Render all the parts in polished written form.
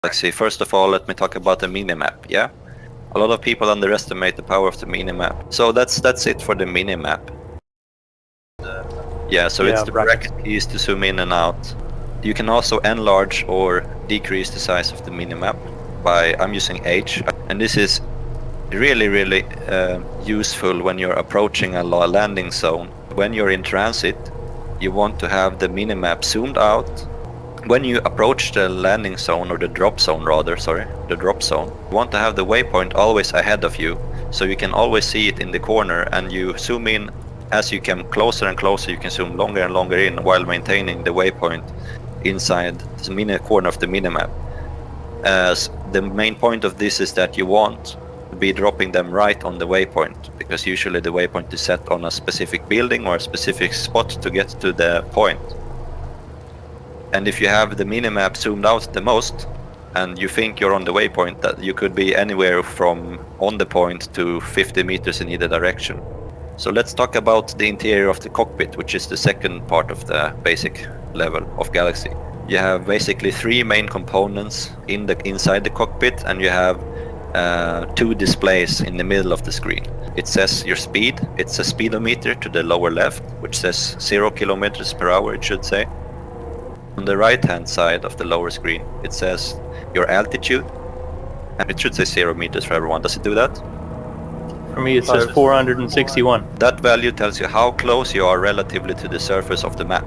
galaxy. First of all, let me talk about the minimap. Yeah, a lot of people underestimate the power of the minimap. So that's it for the minimap. Yeah, so it's the bracket keys to zoom in and out. You can also enlarge or decrease the size of the minimap by, I'm using H, and this is really useful when you're approaching a landing zone. When you're in transit, you want to have the minimap zoomed out. When you approach the landing zone, or the drop zone rather, the drop zone, you want to have the waypoint always ahead of you, so you can always see it in the corner, and you zoom in as you come closer and closer. You can zoom longer and longer in while maintaining the waypoint inside the corner of the minimap. As the main point of this is that you want to be dropping them right on the waypoint, because usually the waypoint is set on a specific building or a specific spot to get to the point. And if you have the minimap zoomed out the most, and you think you're on the waypoint, that you could be anywhere from on the point to 50 meters in either direction. So let's talk about the interior of the cockpit, which is the second part of the basic level of Galaxy. You have basically three main components inside the cockpit, and you have two displays in the middle of the screen. It says your speed. It's a speedometer to the lower left, which says 0 kilometers per hour, it should say. On the right hand side of the lower screen, it says your altitude, and it should say 0 meters for everyone. Does it do that? For me, it says 461. That value tells you how close you are relatively to the surface of the map.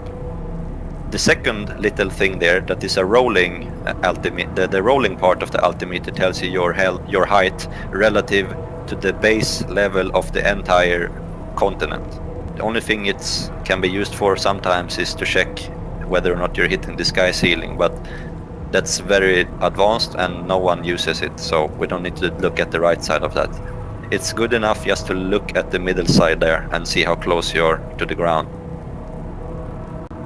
The second little thing there, that is a rolling altimeter. The rolling part of the altimeter tells you your height relative to the base level of the entire continent. The only thing it can be used for sometimes is to check whether or not you're hitting the sky ceiling, but that's very advanced and no one uses it, so we don't need to look at the right side of that. It's good enough just to look at the middle side there and see how close you are to the ground.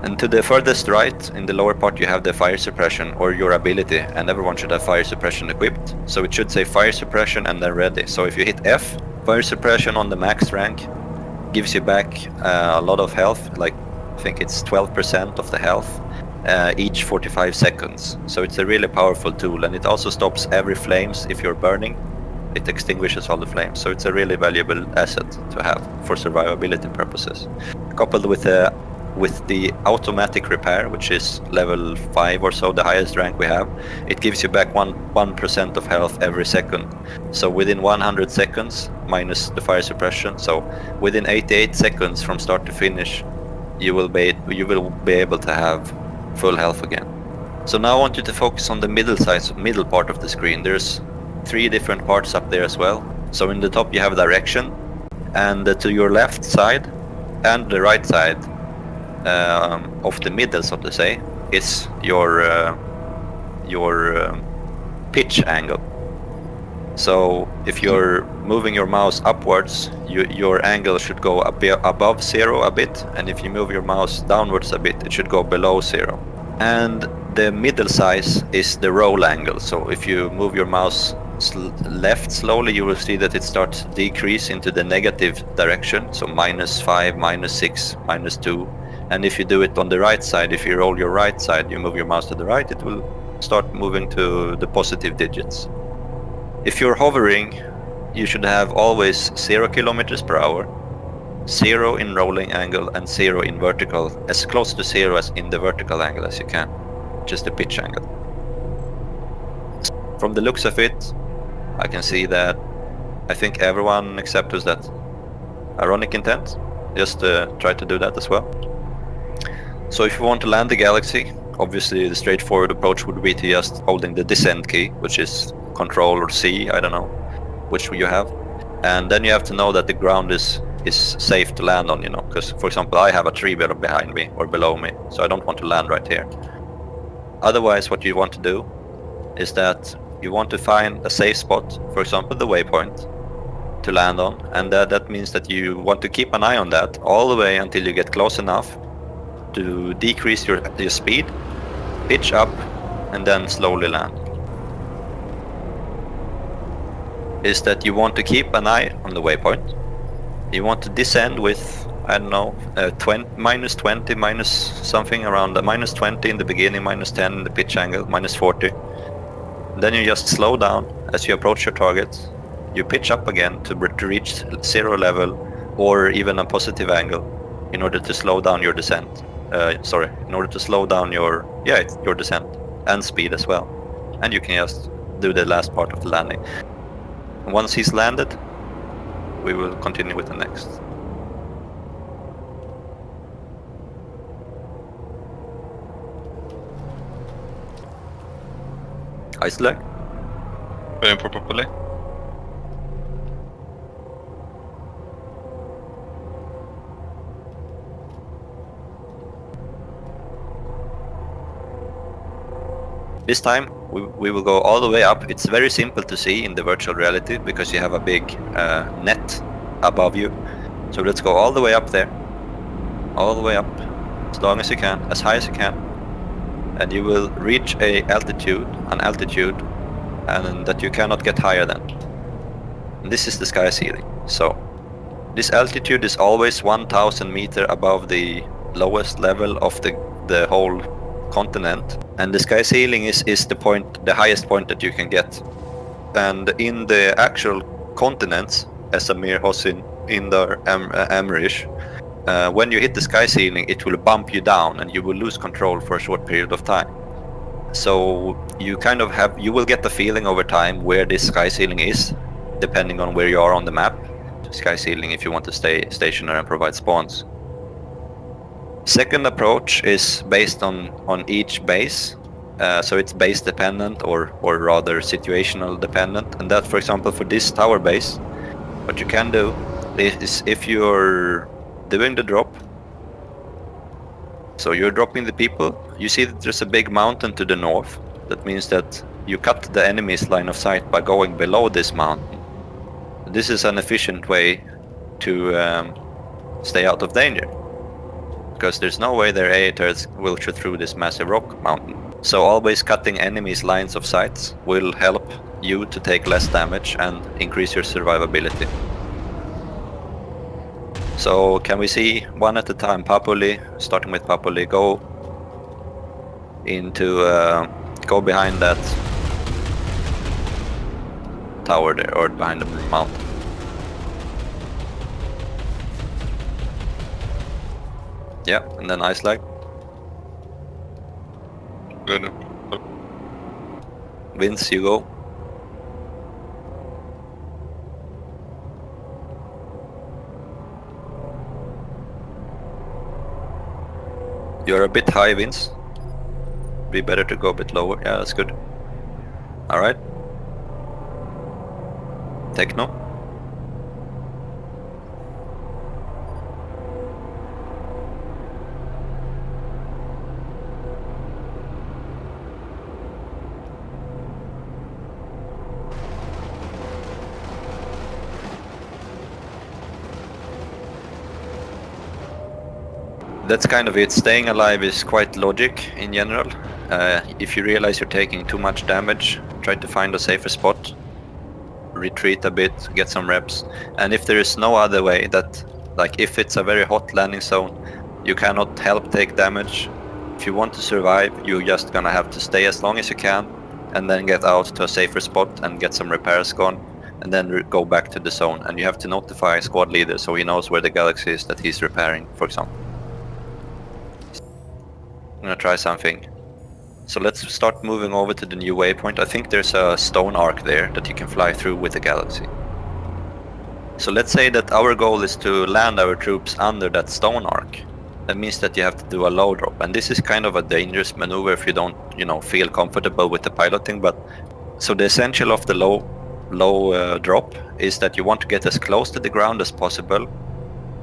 And to the furthest right, in the lower part, you have the fire suppression, or your ability, and everyone should have fire suppression equipped. So it should say fire suppression and then ready. So if you hit F, fire suppression on the max rank gives you back a lot of health, like I think it's 12% of the health each 45 seconds. So it's a really powerful tool, and it also stops every flames if you're burning. It extinguishes all the flames, so it's a really valuable asset to have for survivability purposes. Coupled with the automatic repair, which is level 5 or so, the highest rank we have, it gives you back 1% of health every second. So within 100 seconds, minus the fire suppression, so within 88 seconds from start to finish, you will be able to have full health again. So now I want you to focus on the middle part of the screen. There's 3 different parts up there as well. So in the top you have direction, and to your left side and the right side of the middle, so to say, is your pitch angle. So if you're moving your mouse upwards, your angle should go above 0 a bit, and if you move your mouse downwards a bit, it should go below 0. And the middle size is the roll angle. So if you move your mouse left slowly, you will see that it starts to decrease into the negative direction, so -5, -6, -2. And if you do it on the right side, if you roll your right side, you move your mouse to the right, it will start moving to the positive digits. If you're hovering, you should have always 0 kilometers per hour, 0 in rolling angle, and 0 in vertical, as close to 0 as in the vertical angle as you can, just the pitch angle. From the looks of it, I can see that I think everyone except us that ironic intent just try to do that as well. So if you want to land the Galaxy, obviously the straightforward approach would be to just holding the descent key, which is Control or C, I don't know which you have, and then you have to know that the ground is safe to land on, because for example I have a tree behind me or below me, so I don't want to land right here. Otherwise, what you want to do is that you want to find a safe spot, for example the waypoint, to land on, and that means that you want to keep an eye on that all the way until you get close enough to decrease your speed, pitch up, and then slowly land. Is that you want to keep an eye on the waypoint. You want to descend with, I don't know, -20, minus something around -20 in the beginning, -10 in the pitch angle, -40. Then you just slow down as you approach your target. You pitch up again to reach 0 level or even a positive angle in order to slow down your descent. In order to slow down your descent and speed as well. And you can just do the last part of the landing. Once he's landed, we will continue with the next. Ice lag. Waiting for properly. This time we will go all the way up. It's very simple to see in the virtual reality because you have a big net above you. So let's go all the way up there. All the way up, as long as you can, as high as you can. And you will reach an altitude, and that you cannot get higher than. And this is the sky ceiling. So this altitude is always 1,000 meters above the lowest level of the whole continent, and the sky ceiling is the highest point that you can get. And in the actual continents, Esamir, Hosin, Indar, Emrish, when you hit the sky ceiling, it will bump you down and you will lose control for a short period of time. So you will get the feeling over time where this sky ceiling is, depending on where you are on the map. Sky ceiling if you want to stay stationary and provide spawns. Second approach is based on each base, so it's base dependent or rather situational dependent. And that, for example, for this tower base, what you can do is if you're doing the drop, so you're dropping the people, you see that there's a big mountain to the north. That means that you cut the enemy's line of sight by going below this mountain. This is an efficient way to stay out of danger, because there's no way their AA turrets will shoot through this massive rock mountain. So always cutting enemies' lines of sight will help you to take less damage and increase your survivability. So can we see one at a time? Papuli, starting with Papuli, go behind that tower there, or behind the mountain. Yeah, and then ice lag. Good. Vince, you go. You're a bit high, Vince. Be better to go a bit lower. Yeah, that's good. Alright. Techno. That's kind of it. Staying alive is quite logic in general. If you realize you're taking too much damage, try to find a safer spot, retreat a bit, get some reps. And if there is no other way, that, like if it's a very hot landing zone, you cannot help take damage. If you want to survive, you're just gonna have to stay as long as you can and then get out to a safer spot and get some repairs gone, and then go back to the zone. And you have to notify squad leader so he knows where the galaxy is that he's repairing, for example. I'm gonna try something. So let's start moving over to the new waypoint. I think there's a stone arc there that you can fly through with the galaxy. So let's say that our goal is to land our troops under that stone arc. That means that you have to do a low drop, and this is kind of a dangerous maneuver if you don't, feel comfortable with the piloting. But so the essential of the low drop is that you want to get as close to the ground as possible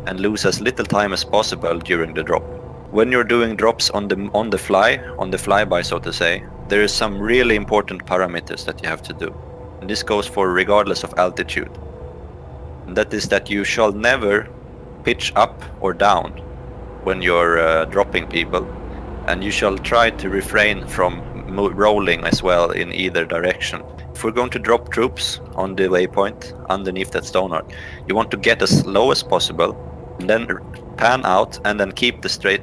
and lose as little time as possible during the drop. When you're doing drops on the flyby, so to say, there is some really important parameters that you have to do. And this goes for regardless of altitude. And that is that you shall never pitch up or down when you're dropping people. And you shall try to refrain from rolling as well in either direction. If we're going to drop troops on the waypoint underneath that stone arc, you want to get as low as possible, and then pan out and then keep the straight.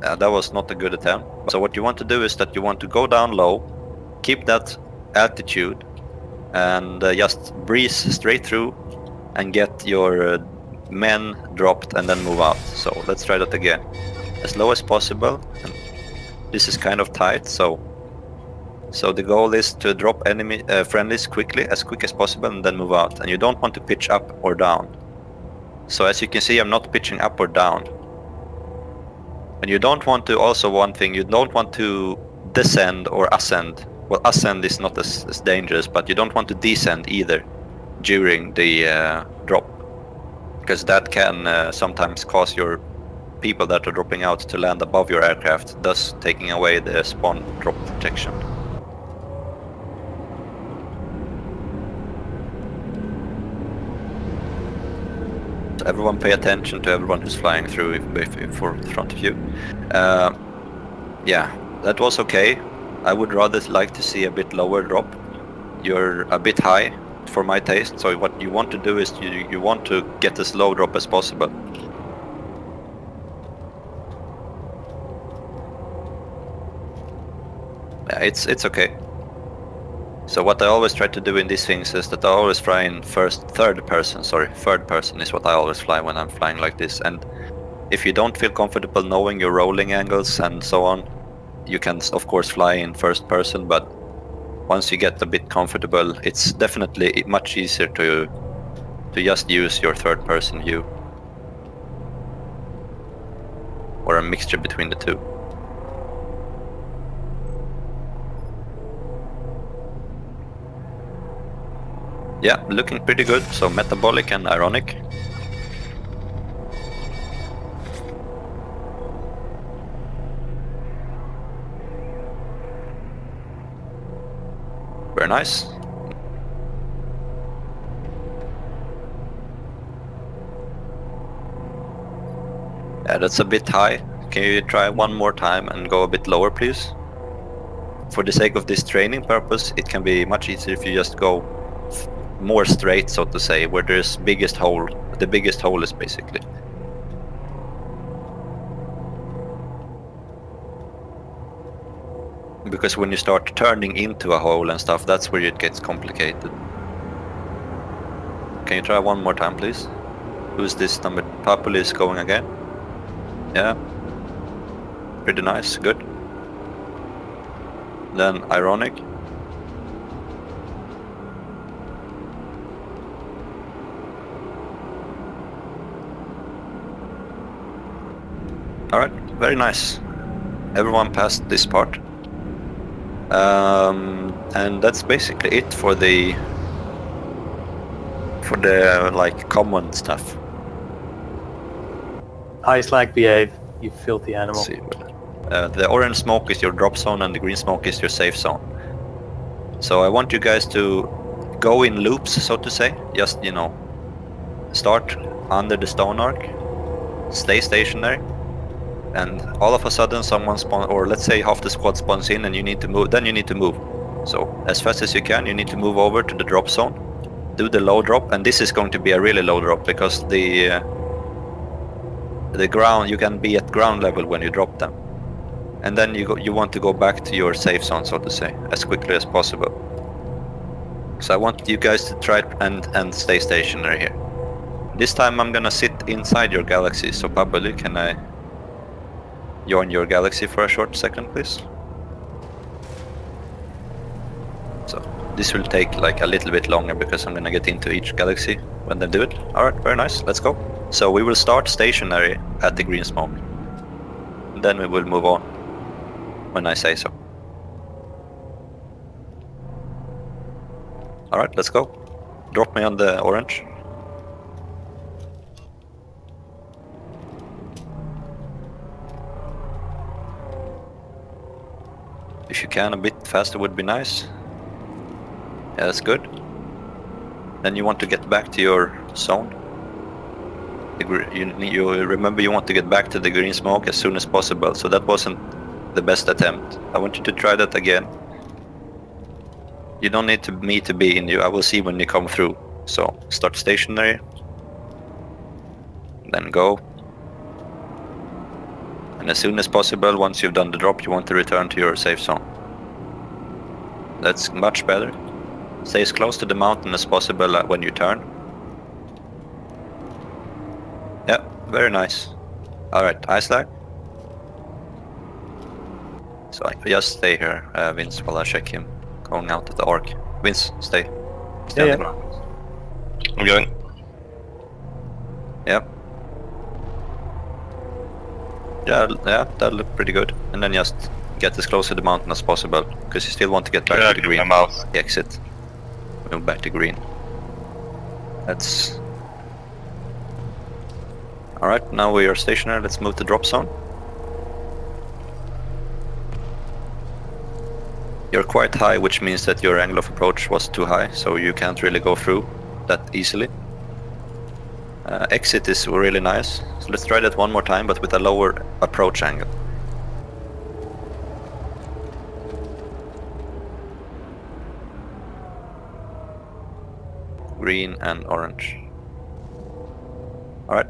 That was not a good attempt. So what you want to do is that you want to go down low, keep that altitude and just breeze straight through and get your men dropped and then move out. So let's try that again. As low as possible. And this is kind of tight, so the goal is to drop enemy friendlies quickly, as quick as possible, and then move out. And you don't want to pitch up or down. So as you can see, I'm not pitching up or down. And you don't want to, also one thing, you don't want to descend or ascend. Well, ascend is not as dangerous, but you don't want to descend either during the drop. Because that can sometimes cause your people that are dropping out to land above your aircraft, thus taking away the spawn drop protection. So everyone pay attention to everyone who's flying through if in front of you. Yeah, that was okay. I would rather like to see a bit lower drop. You're a bit high for my taste, so what you want to do is you want to get as low drop as possible. Yeah, it's okay. So what I always try to do in these things is that I always fly in third person is what I always fly when I'm flying like this. And if you don't feel comfortable knowing your rolling angles and so on, you can of course fly in first person, but once you get a bit comfortable, it's definitely much easier to just use your third person view. Or a mixture between the two. Yeah, looking pretty good, so metabolic and ironic. Very nice. Yeah, that's a bit high. Can you try one more time and go a bit lower, please? For the sake of this training purpose, it can be much easier if you just go more straight, so to say, where there's biggest hole. The biggest hole is basically. Because when you start turning into a hole and stuff, that's where it gets complicated. Can you try one more time, please? Who's this number? Papul is going again. Yeah. Pretty nice, good. Then ironic. Alright, very nice. Everyone passed this part. And that's basically it for the like common stuff. Ice like behave, you filthy animal. Let's see. The orange smoke is your drop zone and the green smoke is your safe zone. So I want you guys to go in loops, so to say. Just, you know, start under the stone arc, stay stationary, and all of a sudden someone spawns, or let's say half the squad spawns in and you need to move, then you need to move. So as fast as you can, you need to move over to the drop zone, do the low drop, and this is going to be a really low drop because the ground, you can be at ground level when you drop them. And then you want to go back to your safe zone, so to say, as quickly as possible. So I want you guys to try and stay stationary here. This time I'm gonna sit inside your galaxy, so Pablo, can I join your galaxy for a short second, please? So this will take like a little bit longer because I'm gonna get into each galaxy when they do it. Alright, very nice, let's go. So we will start stationary at the green smoke. Then we will move on when I say so. Alright, let's go. Drop me on the orange. If you can, a bit faster would be nice. Yeah, that's good. Then you want to get back to your zone. You remember you want to get back to the green smoke as soon as possible, so that wasn't the best attempt. I want you to try that again. You don't need me to be in you, I will see when you come through. So start stationary, then go. And as soon as possible, once you've done the drop, you want to return to your safe zone. that's much better. Stay as close to the mountain as possible when you turn. Yeah, very nice. Alright, ice lag. So I just stay here, Vince, while I check him going out of the arc. Vince, stay. Stay on the ground. I'm going. Yep. Yeah, that looked pretty good. And then just get as close to the mountain as possible, because you still want to get back to the green. Exit. Move back to green. That's... Alright, now we are stationary. Let's move to drop zone. You're quite high, which means that your angle of approach was too high, so you can't really go through that easily. Exit is really nice, so let's try that one more time, but with a lower approach angle. Green and orange. Alright.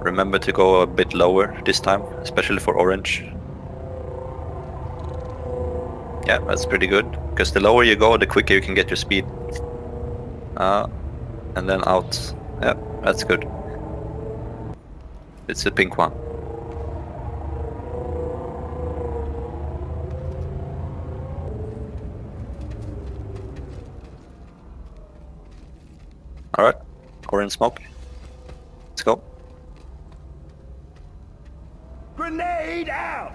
Remember to go a bit lower this time, especially for orange. Yeah, that's pretty good, because the lower you go, the quicker you can get your speed. And then out. Yeah, that's good. It's the pink one. Alright, orange smoke. Let's go. Grenade out!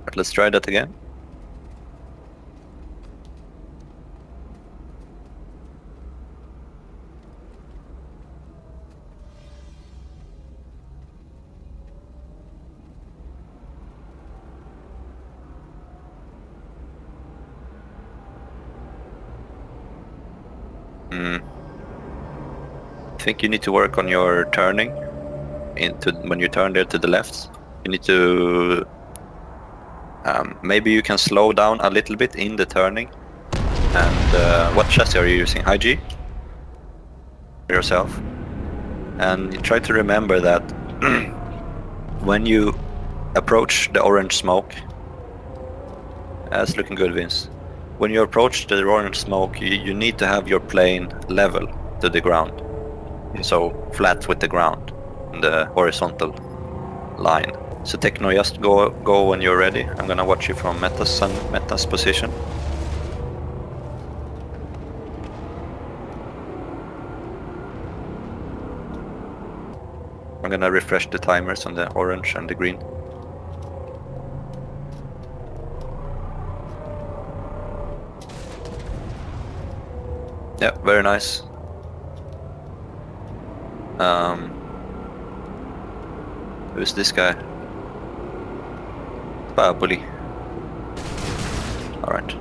Right, let's try that again. I think you need to work on your turning. When you turn there to the left, you need to maybe you can slow down a little bit in the turning. And what chassis are you using? High G? Yourself. And you try to remember that when you approach the orange smoke, that's looking good, Vince. When you approach the orange smoke, you need to have your plane level to the ground. So flat with the ground, the horizontal line. So Techno, just go when you're ready. I'm gonna watch you from Meta's position. I'm gonna refresh the timers on the orange and the green. Yeah, very nice. Who's this guy? Babuli. Alright,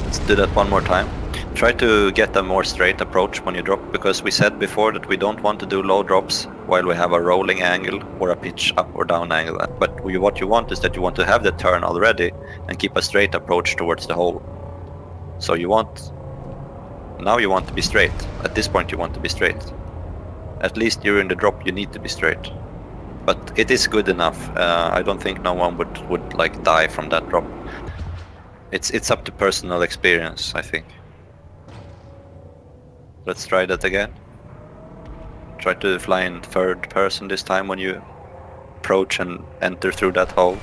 let's do that one more time. Try to get a more straight approach when you drop, because we said before that we don't want to do low drops while we have a rolling angle or a pitch up or down angle. But what you want is that you want to have the turn already and keep a straight approach towards the hole. So now you want to be straight. At this point you want to be straight. At least during the drop you need to be straight. But it is good enough. I don't think no one would like die from that drop. It's up to personal experience, I think. Let's try that again. Try to fly in third person this time when you approach and enter through that hole.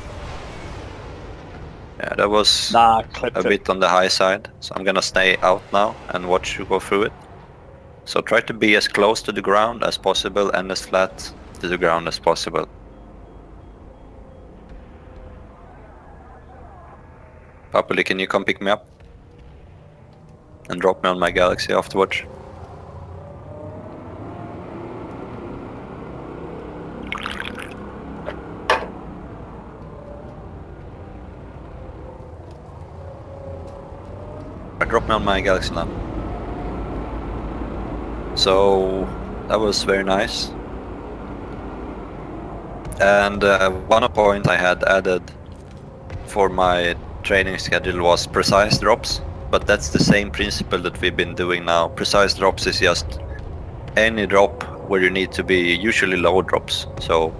Yeah, that was a bit on the high side, so I'm gonna stay out now and watch you go through it. So try to be as close to the ground as possible and as flat to the ground as possible. Papuli, can you come pick me up? And drop me on my Galaxy afterwards? Drop me on my Galaxy now. So that was very nice. And one point I had added for my training schedule was precise drops, but that's the same principle that we've been doing now. Precise drops is just any drop where you need to be, usually low drops. So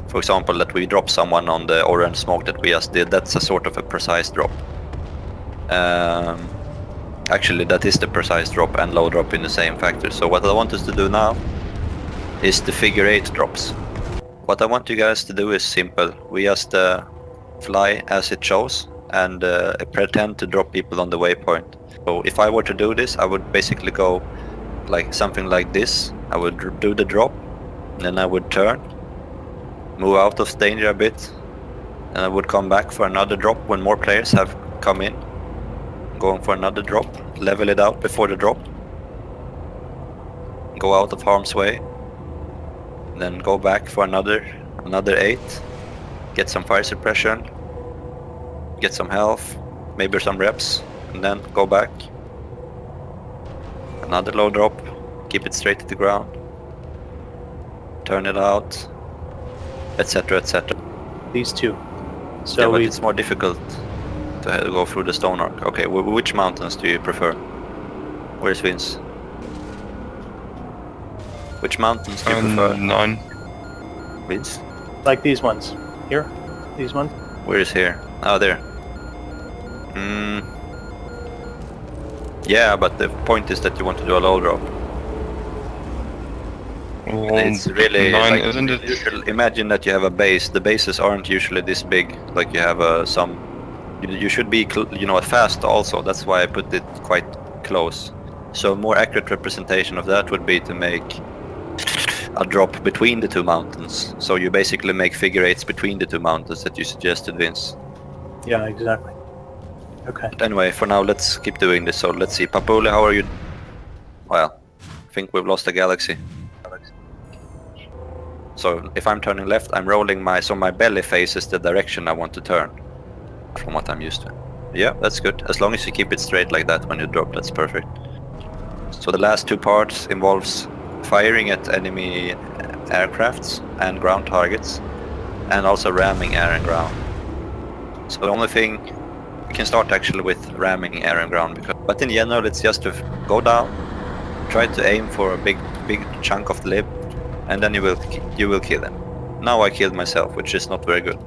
For example, that we drop someone on the orange smoke that we just did, that's a sort of a precise drop. Actually, that is the precise drop and low drop in the same factor. So what I want us to do now is the figure 8 drops. What I want you guys to do is simple. We just fly as it shows and pretend to drop people on the waypoint. So if I were to do this, I would basically go like something like this. I would do the drop, then I would turn, move out of danger a bit, and I would come back for another drop when more players have come in. Going for another drop, level it out before the drop, go out of harm's way, then go back for another 8, get some fire suppression, get some health, maybe some reps, and then go back. Another low drop, keep it straight to the ground, turn it out, etc, etc. These two. So yeah, but it's more difficult to go through the stone arc. Okay, which mountains do you prefer? Where's Vince? Which mountains do you prefer? Nein. Vince? like these ones. Here? These ones? Where is here? Oh, there. Yeah, but the point is that you want to do a low drop. Well, It's really Nein, like, isn't it? imagine that you have a base. The bases aren't usually this big. Like you have some. You should be, fast also. That's why I put it quite close. So a more accurate representation of that would be to make a drop between the two mountains. So you basically make figure 8s between the two mountains that you suggested, Vince. Yeah, exactly. Okay. But anyway, for now, let's keep doing this. So let's see. Papuli, how are you? Well, I think we've lost a galaxy. So if I'm turning left, I'm rolling so my belly faces the direction I want to turn. From what I'm used to. Yeah, that's good. As long as you keep it straight like that when you drop, that's perfect. So the last two parts involves firing at enemy aircrafts and ground targets, and also ramming air and ground. So the only thing, we can start actually with ramming air and ground, but in general it's just to go down, try to aim for a big chunk of the lip, and then you will kill them. Now I killed myself, which is not very good.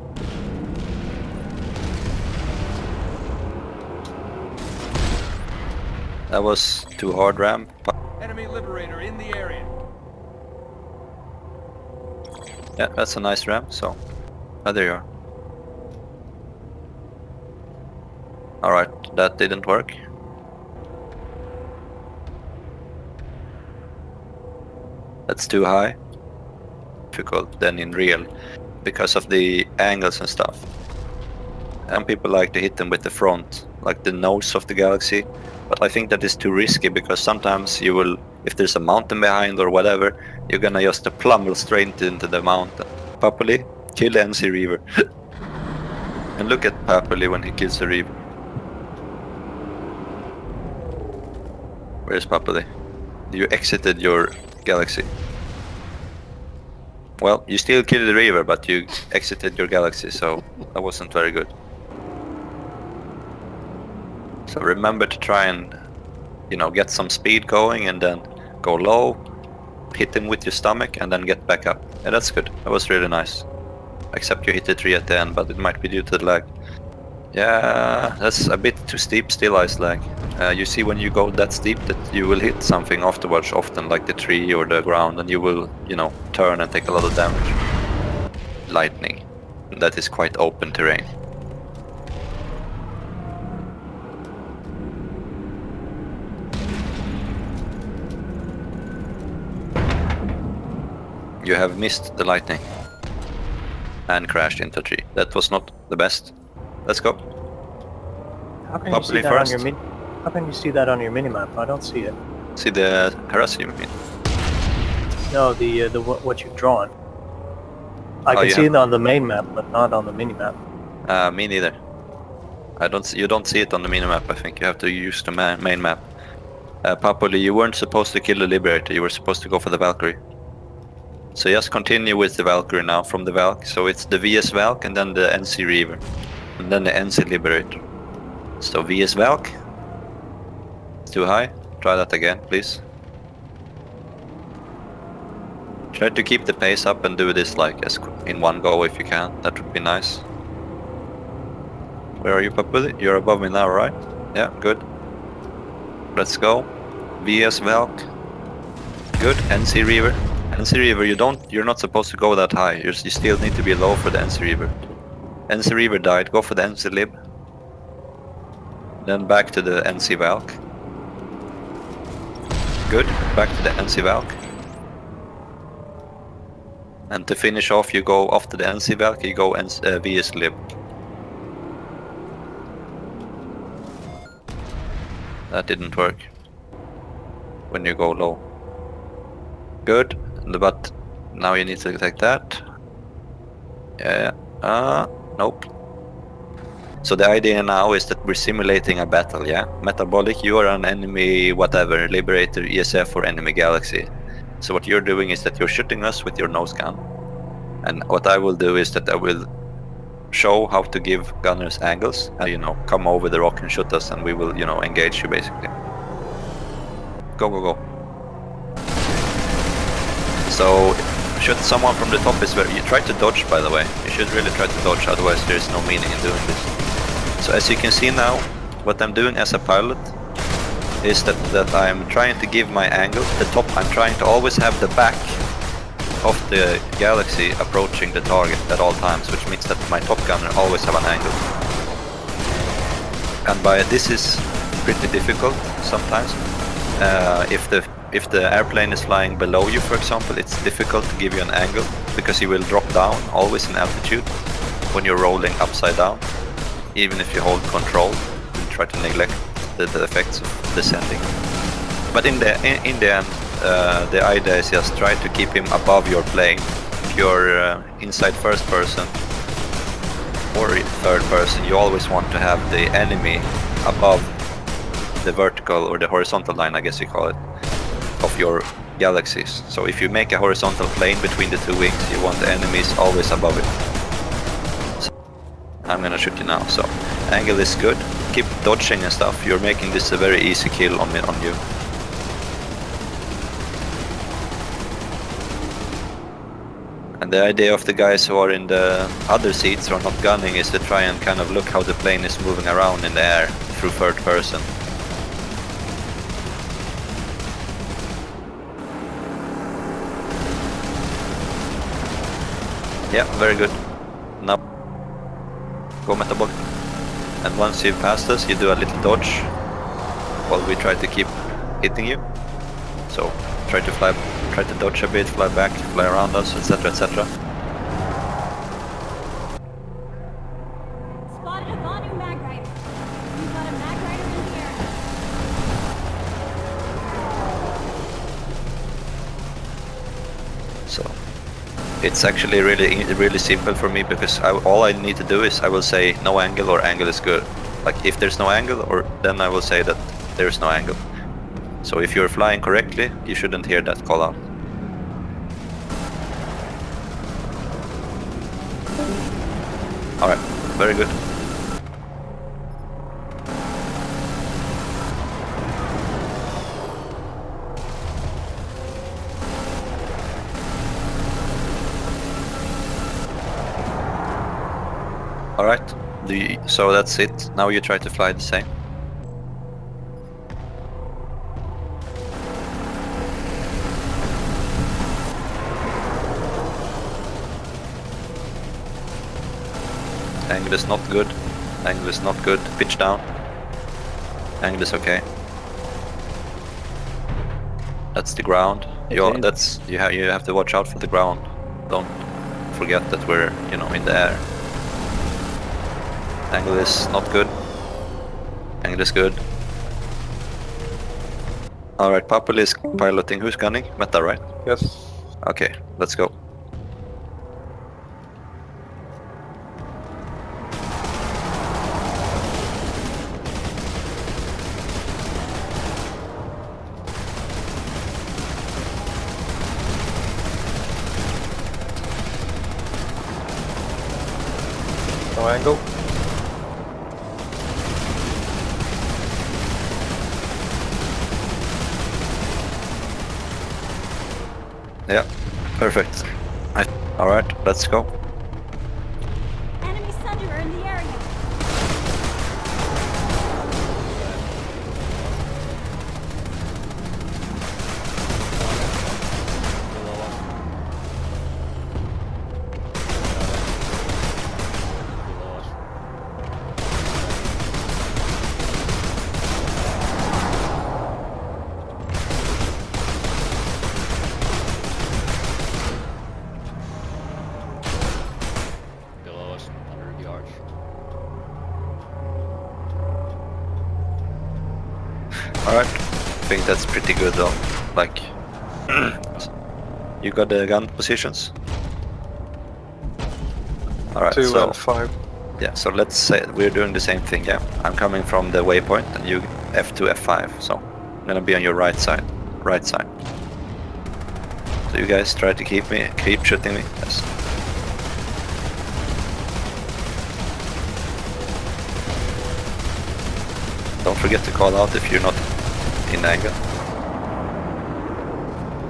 That was too hard ram. Enemy Liberator in the area. Yeah, that's a nice ram, so... Oh, there you are. Alright, that didn't work. That's too high. Difficult then in real, because of the angles and stuff. And people like to hit them with the front, like the nose of the galaxy. But I think that is too risky, because sometimes you will, if there's a mountain behind or whatever, you're gonna just plummet straight into the mountain. Papuli, kill NC Reaver. And look at Papuli when he kills the Reaver. Where's Papuli? You exited your galaxy. Well, you still killed the Reaver, but you exited your galaxy, so that wasn't very good. So remember to try and, get some speed going, and then go low, hit him with your stomach, and then get back up. Yeah, that's good. That was really nice. Except you hit the tree at the end, but it might be due to the lag. Yeah, that's a bit too steep still, ice lag. You see when you go that steep that you will hit something afterwards, often like the tree or the ground, and you will, turn and take a lot of damage. Lightning. That is quite open terrain. You have missed the lightning and crashed into a tree. That was not the best. Let's go. How can you see that on your How can you see that on your minimap? I don't see it. See the harasser, you mean? No, the what you've drawn. I can see it on the main map, but not on the minimap. Me neither. You don't see it on the minimap. I think you have to use the main map. Papuli, you weren't supposed to kill the Liberator. You were supposed to go for the Valkyrie. So just continue with the Valkyrie now from the Valk. So it's the VS Valk and then the NC Reaver. And then the NC Liberator. So VS Valk. Too high. Try that again, please. Try to keep the pace up and do this like in one go if you can. That would be nice. Where are you, Papuli? You're above me now, right? Yeah, good. Let's go. VS Valk. Good. NC Reaver. NC Reaver, you're not supposed to go that high. You still need to be low for the NC Reaver. NC Reaver died. Go for the NC Lib. Then back to the NC Valk. Good. Back to the NC Valk. And to finish off, you go after the NC Valk, you go VS Lib. That didn't work. When you go low. Good. But now you need to take that. Yeah. Nope. So the idea now is that we're simulating a battle, yeah? Metabolic, you are an enemy whatever, Liberator, ESF or enemy galaxy. So what you're doing is that you're shooting us with your nose gun. And what I will do is that I will show how to give gunners angles and, come over the rock and shoot us and we will, engage you basically. Go, go, go. So, shoot someone from the top is where you try to dodge, by the way. You should really try to dodge, otherwise there is no meaning in doing this. So as you can see now, what I'm doing as a pilot is that I'm trying to give my angle. The top, I'm trying to always have the back of the galaxy approaching the target at all times, which means that my top gunner always have an angle. And by this is pretty difficult sometimes. If the airplane is flying below you, for example, it's difficult to give you an angle because you will drop down always in altitude when you're rolling upside down. Even if you hold control, you try to neglect the effects of descending. But in the end, the idea is just try to keep him above your plane. If you're inside first person or third person, you always want to have the enemy above the vertical or the horizontal line, I guess you call it, of your galaxies. So if you make a horizontal plane between the two wings, you want the enemies always above it. So I'm gonna shoot you now. So angle is good. Keep dodging and stuff. You're making this a very easy kill on you. And the idea of the guys who are in the other seats who are not gunning is to try and kind of look how the plane is moving around in the air through third person. Yeah, very good. Now go metabolic. And once you've passed us, you do a little dodge while we try to keep hitting you. So try to dodge a bit, fly back, fly around us, etc, etc. Spotted a volume mag rider. We've got a mag rider in the area. So it's actually really simple for me because all I need to do is I will say no angle or angle is good. Like if there's no angle, or then I will say that there's no angle. So if you're flying correctly, you shouldn't hear that call out. Alright, very good. Alright, so that's it. Now you try to fly the same. Angle is not good. Angle is not good. Pitch down. Angle is okay. That's the ground. Okay. You have to watch out for the ground. Don't forget that we're in the air. Angle is not good. Angle is good. Alright, Papul is piloting. Who's gunning? Meta, right? Yes. Okay, let's go. No angle. Yeah, Perfect. Alright, let's go. Enemy Sunderer in the area. Below us, under the arch. Alright. I think that's pretty good though. Like, you got the gun positions? Alright, 2 so and 5. yeah, so let's say we're doing the same thing, yeah. I'm coming from the waypoint and you F2, F5, so I'm gonna be on your right side. Right side. So you guys try to keep shooting me. Yes. Don't forget to call out if you're not in angle.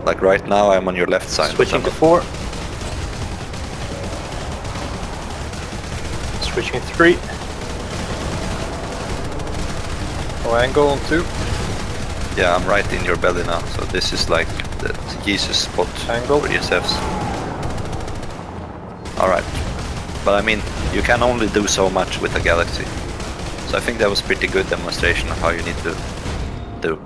Like right now I'm on your left side. Switching to 4. Switching 3. No angle on 2. Yeah, I'm right in your belly now, so this is like the Jesus spot Angle. for yourselves. Alright. But I mean, you can only do so much with a galaxy. So I think that was pretty good demonstration of how you need to do.